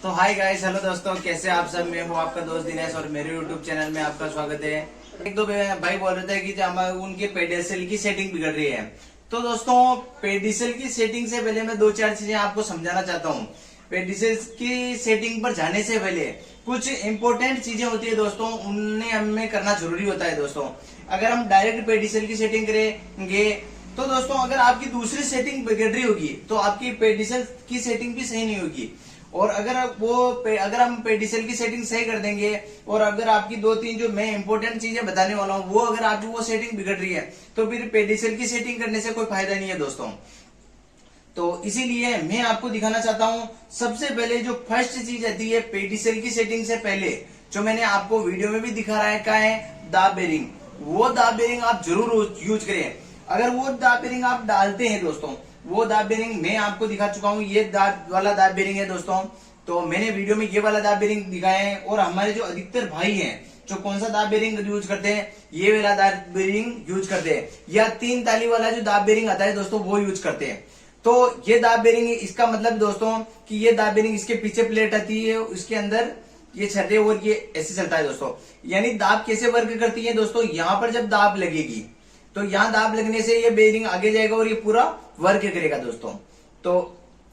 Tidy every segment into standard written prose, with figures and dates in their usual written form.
तो hi guys, hello दोस्तों, कैसे आप सब। मैं हूँ आपका दोस्त दिनेश और मेरे यूट्यूब चैनल में आपका स्वागत है। एक दो भाई बोल रहे थे कि उनके पेडिसल की सेटिंग बिगड़ रही है। तो दोस्तों, पेडिसल की सेटिंग से पहले मैं दो चार चीजें आपको समझाना चाहता हूँ। पेडिसल की सेटिंग पर जाने से पहले कुछ इंपॉर्टेंट चीजें होती है दोस्तों, उन्हें हमें करना जरूरी होता है दोस्तों। अगर हम डायरेक्ट पेडिसल की सेटिंग करेंगे तो दोस्तों, अगर आपकी दूसरी सेटिंग बिगड़ रही होगी तो आपकी पेडिसल की सेटिंग भी सही नहीं होगी। और अगर हम पेडिसल की सेटिंग सही कर देंगे और अगर आपकी दो तीन जो मैं इंपॉर्टेंट चीजें बताने वाला हूँ वो अगर आपकी वो सेटिंग बिगड़ रही है तो फिर पेडिसल की सेटिंग करने से कोई फायदा नहीं है दोस्तों। तो इसीलिए मैं आपको दिखाना चाहता हूँ। सबसे पहले जो फर्स्ट चीज आती है पेडिसल की सेटिंग से पहले, जो मैंने आपको वीडियो में भी दिखा रखा है, दाब बेरिंग। वो दाब बेरिंग आप जरूर यूज करें। अगर वो दाब बेरिंग आप डालते हैं दोस्तों, वो दाब बेरिंग मैं आपको दिखा चुका हूँ। ये दाब वाला दाब बेरिंग है दोस्तों। तो मैंने वीडियो में ये वाला दाब बेरिंग दिखाया है। और हमारे जो अधिकतर भाई हैं जो कौन सा दाब बेरिंग यूज करते हैं, ये वाला दाब बेरिंग यूज करते हैं, या 3 ताली वाला जो दाब बेरिंग आता है दोस्तों वो यूज करते हैं। तो ये दाब बेरिंग, इसका मतलब दोस्तों कि ये दाब बेरिंग, इसके पीछे प्लेट आती है, उसके अंदर ये छठे और ये ऐसे चलता है दोस्तों। यानी दाब कैसे वर्क करती है दोस्तों, यहाँ पर जब दाब लगेगी तो यहाँ दाब लगने से ये बेरिंग आगे जाएगा और ये पूरा वर्क करेगा दोस्तों। तो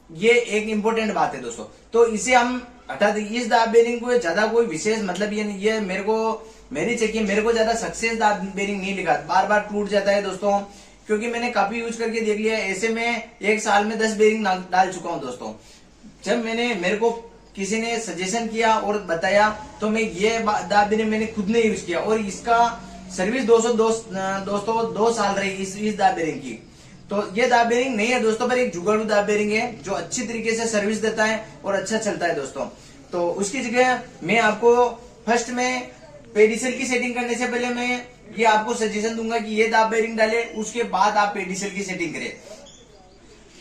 ये एक इंपॉर्टेंट बात है दोस्तों। तो इसे हम हटा दें। इस दाब बेरिंग को ज्यादा कोई विशेष मतलब ये मेरी चेकिंग मेरे को ज्यादा सक्सेस दाब बेरिंग नहीं लिखा, बार बार टूट जाता है दोस्तों। क्योंकि मैंने काफी यूज करके देख लिया। ऐसे में 1 साल में 10 बेरिंग डाल चुका हूं दोस्तों। जब मेरे को किसी ने सजेशन किया और बताया तो मैं ये दाब बेरिंग मैंने खुद ने यूज किया और इसका सर्विस दोस्तों 2 साल रही इस दाब बेरिंग की। तो ये दाब बेरिंग नहीं है दोस्तों, पर एक जुगाड़ू दाब बेरिंग है जो अच्छी तरीके से सर्विस देता है और अच्छा चलता है दोस्तों। तो उसकी जगह मैं आपको फर्स्ट में पेडिसल की सेटिंग करने से पहले मैं ये आपको सजेशन दूंगा कि ये दाब बेरिंग डाले, उसके बाद आप पेडिसल की सेटिंग करें।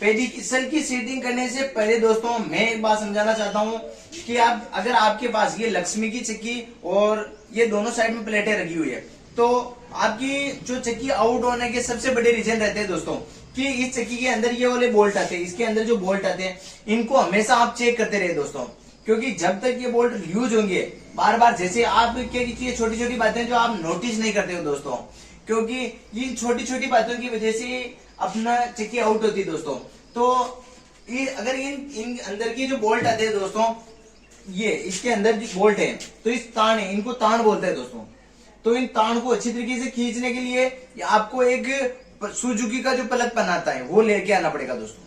पेडिसल की सेटिंग करने से पहले दोस्तों मैं एक बात समझाना चाहता हूं कि अगर आपके पास ये लक्ष्मी की चक्की और ये दोनों साइड में प्लेटें रखी हुई है तो आपकी जो चक्की आउट होने के सबसे बड़े रीजन रहते हैं दोस्तों कि इस चक्की के अंदर ये वाले बोल्ट आते हैं, इसके अंदर जो बोल्ट आते हैं इनको हमेशा आप चेक करते रहे दोस्तों। क्योंकि जब तक ये बोल्ट यूज होंगे बार बार, जैसे आप क्या कीजिए, छोटी छोटी बातें जो आप नोटिस नहीं करते हो दोस्तों, क्योंकि इन छोटी छोटी बातों की वजह से अपना चक्की आउट होती है दोस्तों। तो अगर इन अंदर की जो बोल्ट आते हैं दोस्तों, ये इसके अंदर जो बोल्ट है तो इस तान है, इनको तान बोलते हैं दोस्तों। तो इन तान को अच्छी तरीके से खींचने के लिए आपको एक सुजुकी का जो प्लग पन आता है वो लेके आना पड़ेगा दोस्तों।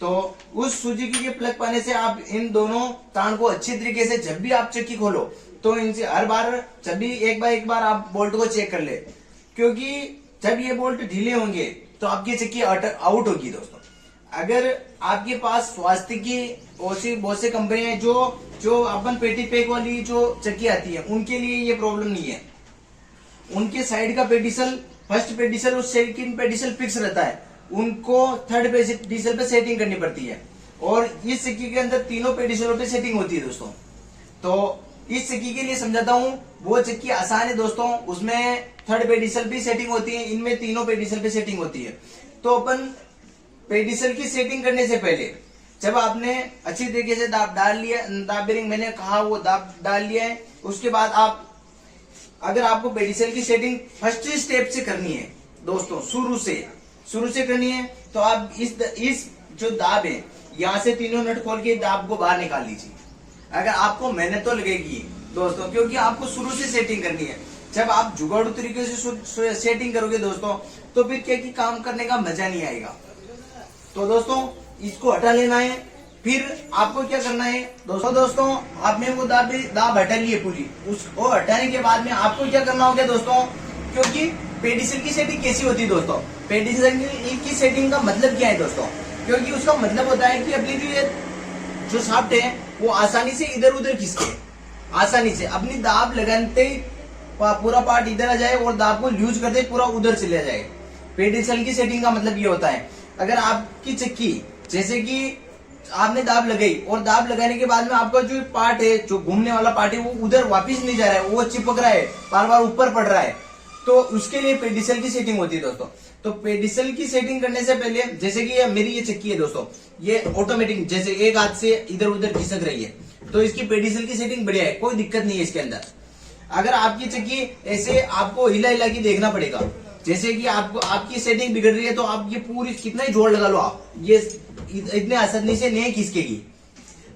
तो उस सुजुकी के प्लग पाने से आप इन दोनों तान को अच्छी तरीके से, जब भी आप चक्की खोलो तो इनसे हर बार, जब भी एक बार आप बोल्ट को चेक कर ले। क्योंकि जब ये बोल्ट ढीले होंगे तो आपकी चक्की आउट होगी दोस्तों। अगर आपके पास स्वास्थ्य की बहुत सी कंपनियां जो अपन पेटी पैक वाली जो चक्की आती है उनके लिए ये प्रॉब्लम नहीं है। उनके साइड का पेडिसल, फर्स्ट पेडिसल और सेकंड पेडिसल फिक्स रहता है, उनको थर्ड पेडिसल पे सेटिंग करनी पड़ती है। और इस चक्की के अंदर तीनों पेडिसलों पे सेटिंग होती है दोस्तों। तो इस चक्की के लिए समझाता हूं, वो चक्की आसान है दोस्तों, उसमें थर्ड पेडिसल भी सेटिंग होती है, इनमें तीनों पेडिसल पे सेटिंग होती है। तो अपन पेडिसल की सेटिंग करने से पहले जब आपने अच्छी तरीके से दाब डाल लिया, दाब बेरिंग मैंने कहा वो दाब डाल लिया है, उसके बाद अगर आपको पेडिसल की सेटिंग फर्स्ट स्टेप से करनी है दोस्तों, शुरू से करनी है, तो आप इस जो दाब है यहाँ से तीनों नट खोल के दाब को बाहर निकाल लीजिए। अगर आपको मेहनत तो लगेगी दोस्तों, क्योंकि आपको शुरू से सेटिंग करनी है। जब आप जुगाड़ू तरीके से सेटिंग करोगे दोस्तों तो फिर क्या कि काम करने का मजा नहीं आएगा। तो दोस्तों इसको हटा लेना है। फिर आपको क्या करना है दोस्तों, आपने वो दाब हटा ली है पूरी, उसको हटाने के बाद में आपको क्या करना होगा दोस्तों, क्योंकि पेडिसल की सेटिंग कैसी होती है दोस्तों, पेडिसल की सेटिंग का मतलब क्या है दोस्तों, क्योंकि उसका मतलब होता है कि अपनी जो शाफ्ट है वो आसानी से इधर उधर खिसके, आसानी से अपनी दाब लगाते ही पूरा पार्ट इधर आ जाए और दाब को लूज करते पूरा उधर चले जाए। पेडिसल की सेटिंग का मतलब ये होता है। अगर आपकी चक्की, जैसे कि आपने दाब लगाई और दाब लगाने के बाद में आपका जो पार्ट है, जो घूमने वाला पार्ट है, वो उधर वापस नहीं जा रहा है, वो चिपक रहा है, बार बार ऊपर पड़ रहा है, तो उसके लिए पेडिसल की सेटिंग होती है दोस्तों। तो पेडिसल की सेटिंग करने से पहले, जैसे कि मेरी ये चक्की है दोस्तों, ये ऑटोमेटिक जैसे एक हाथ से इधर उधर खिसक रही है, तो इसकी पेडिसल की सेटिंग बढ़िया है, कोई दिक्कत नहीं है इसके अंदर। अगर आपकी चक्की ऐसे आपको हिला हिला के देखना पड़ेगा, जैसे कि आपको आपकी सेटिंग बिगड़ रही है तो आप ये पूरी कितना ही जोर लगा लो, आप ये इतने आसानी से नहीं खिसकेगी।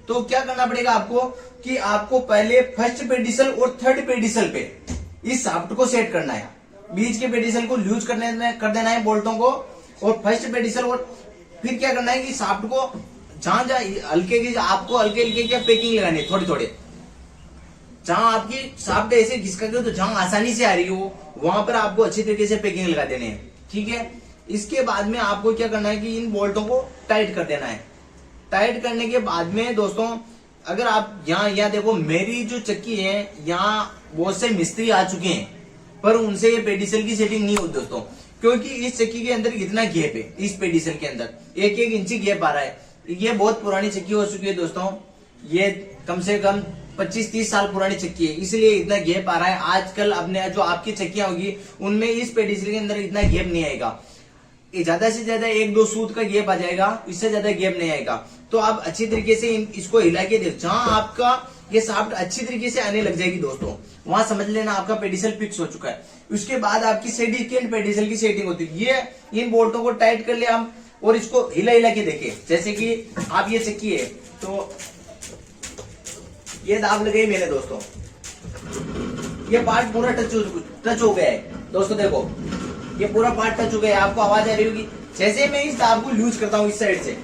तो क्या करना पड़ेगा आपको कि आपको पहले फर्स्ट पेडिसल और थर्ड पेडिसल पे इस शाफ्ट को सेट करना है। बीच के पेडिसल को लूज कर देना है बोल्टों को, और फर्स्ट पेडिसल, और फिर क्या करना है कि शाफ्ट को जहां जहां हल्के की आपको हल्के हल्के क्या पेकिंग लगानी है, थोड़ी थोड़ी, जहां आपकी शाफ्ट ऐसे घिसका गई तो जहां आसानी से आ रही हो वहां पर आपको अच्छी तरीके से पेकिंग लगा देनी है। ठीक है, इसके बाद में आपको क्या करना है कि इन बोल्टों को टाइट कर देना है। टाइट करने के बाद में दोस्तों, अगर आप यहाँ देखो, मेरी जो चक्की है यहाँ बहुत से मिस्त्री आ चुके हैं, पर उनसे ये पेडिसल की सेटिंग नहीं हुई दोस्तों, क्योंकि इस चक्की के अंदर इतना गैप है, इस पेडिसल के अंदर 1-1 इंची गैप आ रहा है। ये बहुत पुरानी चक्की हो चुकी है दोस्तों, ये कम से कम 25-30 साल पुरानी चक्की है, इसलिए इतना गैप आ रहा है। आजकल अपने जो आपकी चक्कियां होगी उनमें इस पेडिसल के अंदर इतना गैप नहीं आएगा, ज्यादा से ज्यादा 1-2 सूत का गैप आ जाएगा, इससे ज्यादा गैप नहीं आएगा। तो आप अच्छी तरीके से इसको हिला के देखो, जहां आपका ये शाफ्ट अच्छी तरीके से आने लग जाएगी दोस्तों, वहां समझ लेना आपका पेडिसल फिक्स हो चुका है। उसके बाद आपकी सेकेंड पेडिसल की सेटिंग होती है। ये इन बोल्टों को टाइट कर ले हम, और इसको हिला हिला के देखें। जैसे कि आप ये चक्की है तो ये दाब लगाई मैंने दोस्तों, ये पार्ट पूरा टच हो गया है दोस्तों, देखो ये पूरा पार्ट टच हो गया है, आपको आवाज आ रही होगी। जैसे मैं इस दाब को लूज करता हूं इस साइड से,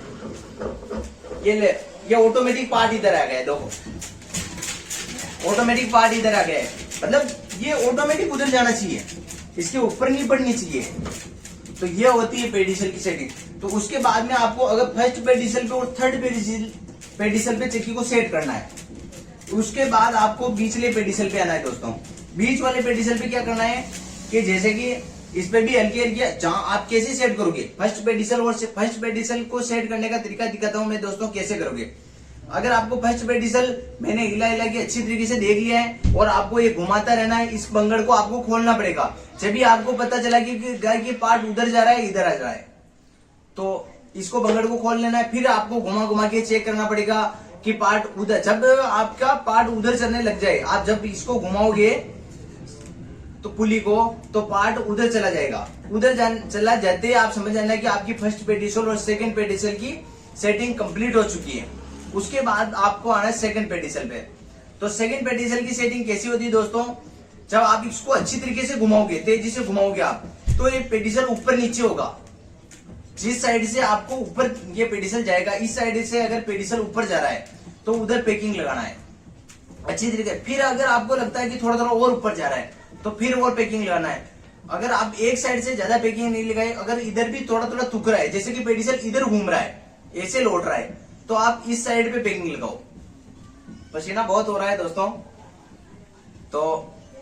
ये ऑटोमेटिक पार्ट इधर आ गया है, देखो ऑटोमेटिक पार्ट इधर आ गया है, मतलब ये ऑटोमेटिक उधर जाना चाहिए, इसके ऊपर नहीं पड़नी चाहिए। तो ये होती है पेडिसल की सेटिंग। तो उसके बाद में आपको अगर फर्स्ट पेडिसल पे और थर्ड पेडिसल पे चक्की को सेट करना है, उसके बाद आपको बीचले पेडिसल पे आना है दोस्तों। बीच वाले पेडिसल पे क्या करना है कि जैसे कि इस पे भी हल्की हल्की, जहां आप कैसे सेट करोगे फर्स्ट पेडिसल, और फर्स्ट पेडिसल को सेट करने का तरीका दिखाता हूं मैं दोस्तों कैसे करोगे। अगर आपको फर्स्ट पेडिसल मैंने हिला हिला के अच्छी तरीके से देख लिया है और आपको ये घुमाता रहना है, इस बंगड़ को आपको खोलना पड़ेगा। जब भी आपको पता चला कि गाय की पार्ट उधर जा रहा है इधर आ रहा है, तो इसको बंगड़ को खोल लेना है। फिर आपको घुमा घुमा के चेक करना पड़ेगा कि पार्ट उधर, जब आपका पार्ट उधर चलने लग जाए, आप जब इसको घुमाओगे तो पुली को, तो पार्ट उधर चला जाएगा। उधर चला जाते ही आप समझ जाना कि आपकी फर्स्ट पेडिसल और सेकंड पेडिसल की सेटिंग कंप्लीट हो चुकी है। उसके बाद आपको आना है सेकंड पेडिसल पे। तो सेकंड पेडिसल की सेटिंग कैसी होती है दोस्तों, जब आप इसको अच्छी तरीके से घुमाओगे, तेजी से घुमाओगे आप, तो ये पेडिसल ऊपर नीचे होगा। जिस साइड से आपको ऊपर ये पेडिसल जाएगा, इस साइड से अगर पेडिसल ऊपर जा रहा है तो उधर पेकिंग लगाना है अच्छी तरीके। फिर अगर आपको लगता है कि थोड़ा थोड़ा और ऊपर जा रहा है तो फिर और पेकिंग लगाना है। अगर आप एक साइड से ज्यादा पेकिंग नहीं लगाए, अगर इधर भी थोड़ा थोड़ा तुक रहा है, जैसे कि पेडिसल इधर घूम रहा है, ऐसे लौट रहा है, तो आप इस साइड पे पेकिंग लगाओ। पसीना बहुत हो रहा है दोस्तों। तो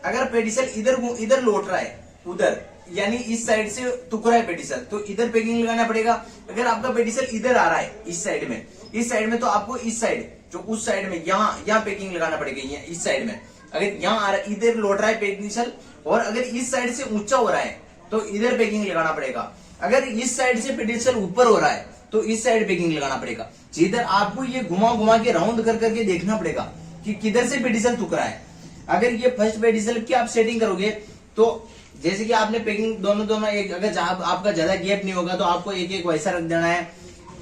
अगर पेडिसल इधर लौट रहा है, उधर यानी इस साइड से तुक रहा है पेडिसल, तो इधर पेकिंग लगाना पड़ेगा। अगर आपका पेडिसल इधर आ रहा है इस साइड में तो आपको इस साइड, जो उस साइड में यहाँ पेकिंग लगाना पड़ेगा। इस साइड में अगर यहाँ आ रहा है, इधर लौट रहा है पेडिसल, और अगर इस साइड से ऊंचा हो रहा है तो इधर पेकिंग लगाना पड़ेगा। अगर इस साइड से पेडिसल ऊपर हो रहा है तो इस साइड पेकिंग लगाना पड़ेगा। जिधर आपको ये घुमा घुमा के राउंड कर करके देखना पड़ेगा कि किधर से पेडिसल तुक रहा है। अगर ये फर्स्ट पेडिसल की आप सेटिंग करोगे तो जैसे कि आपने पेकिंग दोनों एक, अगर आपका ज्यादा गैप नहीं होगा तो आपको एक वैसा रख देना है।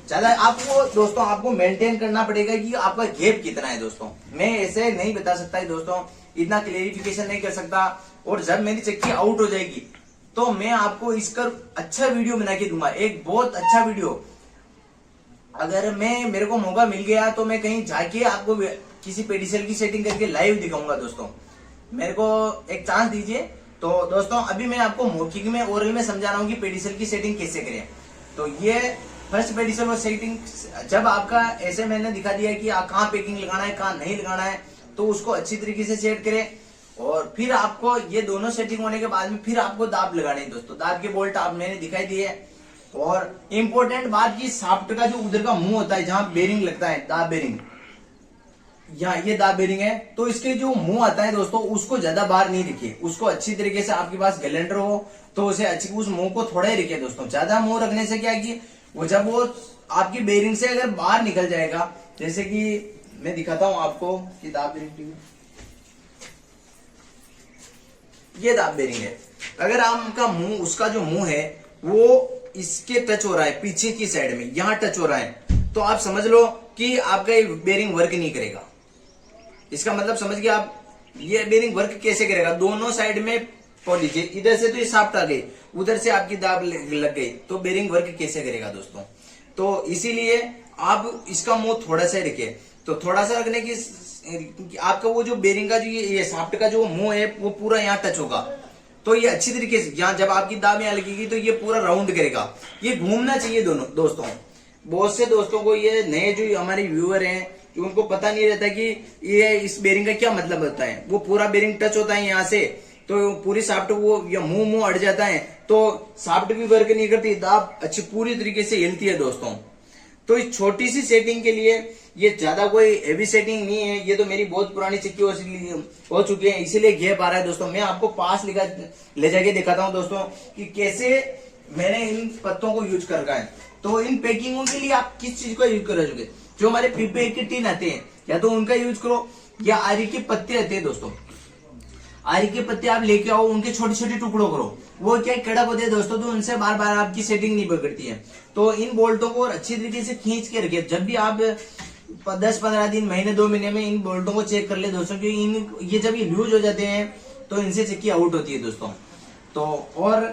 ज्यादा आपको दोस्तों आपको मेंटेन करना पड़ेगा कि आपका गैप कितना है दोस्तों। मैं ऐसे नहीं बता सकता दोस्तों, इतना क्लेरिफिकेशन नहीं कर सकता। और जब मेरी चक्की आउट हो जाएगी तो मैं आपको इसका अच्छा वीडियो बना के दूंगा, एक बहुत अच्छा वीडियो। अगर मेरे को मौका मिल गया तो मैं कहीं जाके आपको किसी पेडिसल की सेटिंग करके लाइव दिखाऊंगा दोस्तों। मेरे को एक चांस दीजिए। तो दोस्तों अभी मैं आपको मौखिक में ओरल में समझा रहा हूँ कि पेडिसल की सेटिंग कैसे करें। तो ये फर्स्ट पेडिसल और सेटिंग जब आपका ऐसे मैंने दिखा दिया कि कहाँ पेकिंग लगाना है कहाँ नहीं लगाना है, तो उसको अच्छी तरीके से सेट करें। और फिर आपको ये दोनों सेटिंग होने के बाद में फिर आपको दाब लगाने हैं दोस्तों। दाब के बोल्ट आप मैंने दिखाई दिए। और इम्पोर्टेंट बात की शाफ्ट का जो उधर का मुंह होता है जहां बेरिंग लगता है, दाब बेरिंग, यहाँ ये दाब बेरिंग है, तो इसके जो मुंह आता है दोस्तों उसको ज्यादा बाहर नहीं रखिए। उसको अच्छी तरीके से आपके पास ग्राइंडर हो तो उसे अच्छी उस मुंह को थोड़ा ही रखिए दोस्तों। ज्यादा मुंह रखने से क्या है कि वो जब वो आपकी बेरिंग से अगर बाहर निकल जाएगा, जैसे कि मैं दिखाता हूं आपको कि दाब बेरिंग, ये दाब बेरिंग है। अगर आपका मुंह, उसका जो मुंह है वो इसके टच हो रहा है, पीछे की साइड में यहां टच हो रहा है, तो आप समझ लो कि आपका ये बेरिंग वर्क नहीं करेगा। इसका मतलब समझ गए आप। ये बेरिंग वर्क कैसे करेगा, दोनों साइड में पॉ लीजिए, इधर से तो ये साफ्ट आ गई, उधर से आपकी दाब लग गई, तो बेरिंग वर्क कैसे करेगा दोस्तों। तो इसीलिए आप इसका मुंह थोड़ा सा रखिए, तो थोड़ा सा रखने की आपका वो जो बेरिंग का जो ये साफ्ट का जो मुंह है वो पूरा यहाँ टच होगा, तो ये अच्छी तरीके से यहाँ जब आपकी दाब यहाँ लगेगी तो ये पूरा राउंड करेगा। ये घूमना चाहिए दोनों दोस्तों। बहुत से दोस्तों को, ये नए जो हमारे व्यूअर हैं, उनको पता नहीं रहता कि ये इस बेरिंग का क्या मतलब होता है। वो पूरा बेरिंग टच होता है यहाँ से, तो पूरी साफ्ट वो या मुंह अड़ जाता है, तो साफ्ट भी वर्क नहीं करती, दाब अच्छी पूरी तरीके से हिलती है दोस्तों। तो इस छोटी सी सेटिंग के लिए, ये ज्यादा कोई हेवी सेटिंग नहीं है, ये तो मेरी बहुत पुरानी चक्की हो चुकी है, इसीलिए गैप आ रहा है दोस्तों। मैं आपको पास ले जाके दिखाता हूँ दोस्तों कि कैसे मैंने इन पत्तों को यूज कर रखा है। तो इन पैकिंगों के लिए आप किस चीज का यूज करोगे, जो हमारे प्रीपेड के टीन आते हैं, या तो उनका यूज करो, या आरी के पत्ते आते हैं दोस्तों, आरी के पत्ते आप लेके आओ, उनके छोटे छोटे टुकड़ों करो, वो क्या कड़क होते हैं दोस्तों, तो उनसे बार बार आपकी सेटिंग नहीं बिगड़ती है। तो इन बोल्टों को अच्छी तरीके से खींच के रखिए। जब भी आप 10-15 दिन, महीने 2 महीने में इन बोल्टों को चेक कर ले दोस्तों, क्योंकि ये जब ये लूज हो जाते हैं तो इनसे चक्की आउट होती है दोस्तों। तो और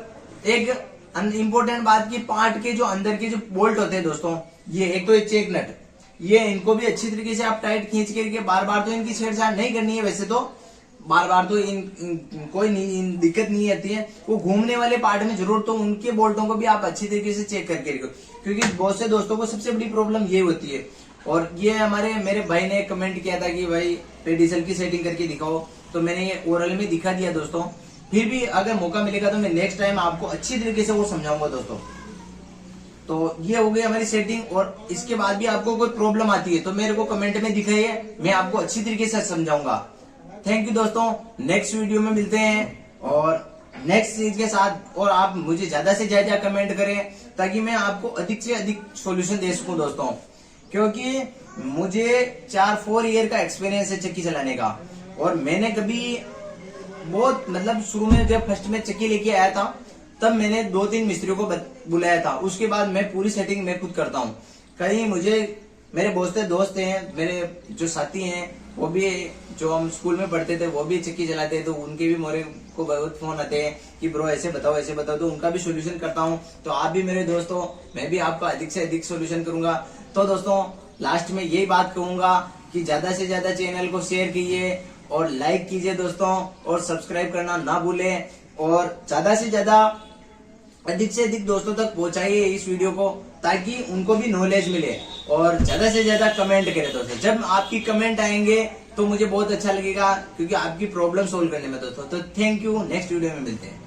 एक इम्पोर्टेंट बात की, पार्ट के जो अंदर के जो बोल्ट होते हैं दोस्तों, ये एक तो चेक नट, ये इनको भी अच्छी तरीके से आप टाइट खींच करके, बार बार तो इनकी छेड़छाड़ नहीं करनी है, वैसे तो बार बार तो कोई नहीं दिक्कत नहीं आती है, वो घूमने वाले पार्ट में जरूर, तो उनके बोल्टों को भी आप अच्छी तरीके से चेक करके रखो, क्योंकि बहुत से दोस्तों को सबसे बड़ी प्रॉब्लम ये होती है। और ये मेरे भाई ने कमेंट किया था कि भाई पेडीसल की सेटिंग करके दिखाओ, तो मैंने ये ओरल में दिखा दिया दोस्तों। फिर भी अगर मौका मिलेगा तो मैं नेक्स्ट टाइम आपको अच्छी तरीके से वो समझाऊंगा दोस्तों। तो ये हो गई हमारी सेटिंग, और इसके बाद भी आपको कोई प्रॉब्लम आती है तो मेरे को कमेंट में दिखाइए, मैं आपको अच्छी तरीके से समझाऊंगा। थैंक यू दोस्तों, नेक्स्ट वीडियो में मिलते हैं और नेक्स्ट चीज के साथ, और आप मुझे ज्यादा से ज्यादा कमेंट करें ताकि मैं आपको अधिक से अधिक सॉल्यूशन दे सकूं दोस्तों, क्योंकि मुझे 4 ईयर का एक्सपीरियंस है चक्की चलाने का। और मैंने कभी बहुत, मतलब शुरू में जब फर्स्ट में चक्की लेके आया था तब मैंने 2-3 मिस्त्रियों को बुलाया था, उसके बाद मैं पूरी सेटिंग मैं खुद करता हूँ। कहीं मुझे मेरे बहुत से दोस्त हैं, मेरे जो साथी हैं, वो भी जो हम स्कूल में पढ़ते थे वो भी चक्की चलाते हैं, तो उनके भी मेरे को बहुत फोन आते हैं कि ब्रो ऐसे बताओ ऐसे बताओ, तो उनका भी सोल्यूशन करता हूँ। तो आप भी मेरे दोस्त हो, मैं भी आपका अधिक से अधिक सोल्यूशन करूंगा। तो दोस्तों लास्ट में यही बात कहूंगा कि ज्यादा से ज्यादा चैनल को शेयर कीजिए और लाइक कीजिए दोस्तों, और सब्सक्राइब करना ना भूलें, और ज्यादा से ज्यादा अधिक से अधिक दोस्तों तक पहुंचाइए इस वीडियो को, ताकि उनको भी नॉलेज मिले। और ज्यादा से ज्यादा कमेंट करें दोस्तों, जब आपकी कमेंट आएंगे तो मुझे बहुत अच्छा लगेगा, क्योंकि आपकी प्रॉब्लम सोल्व करने में दोस्तों। तो थैंक यू, नेक्स्ट वीडियो में मिलते हैं।